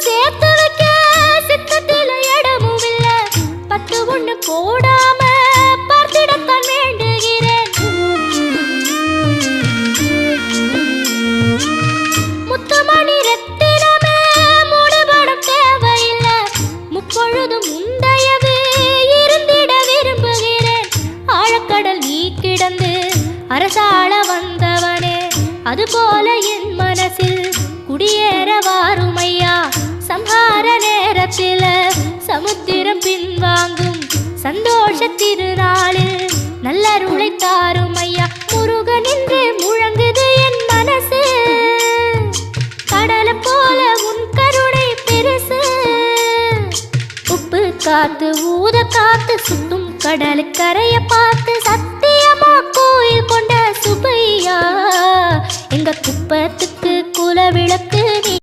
சேர்த்து வைக்க சித்தத்தில இடமும் இல்ல. 10 ஒண்ணு போடாம பார்த்திடத்தான் வேண்டுகிறேன். முத்துமணி ரத்தினமே மூடுபடம் தேவையில்லை. முப்பொழுதும் முந்தையது இருந்திட விரும்புகிறேன். ஆழக்கடல் நீ கிடந்து அரசாள வந்தவனே, அதுபோல என் மனசில் குடியேற வாருமையா. சம்ஹார நேரத்தில சமுத்திரம் பின்வாங்கும் சந்தோஷ திருநாளில் நல்லருளை தாருமையா. முருகன் என்று முழங்குது என் மனசு, கடலை போல உன் கருணை பெருசு. உப்பு காத்து ஊத காத்து சுத்தும் கடலு கரைய பார்த்து சத்தியமா கோயில் கொண்ட சுபையா. எங்க குப்பத்துக்கு குல விளக்கு நீ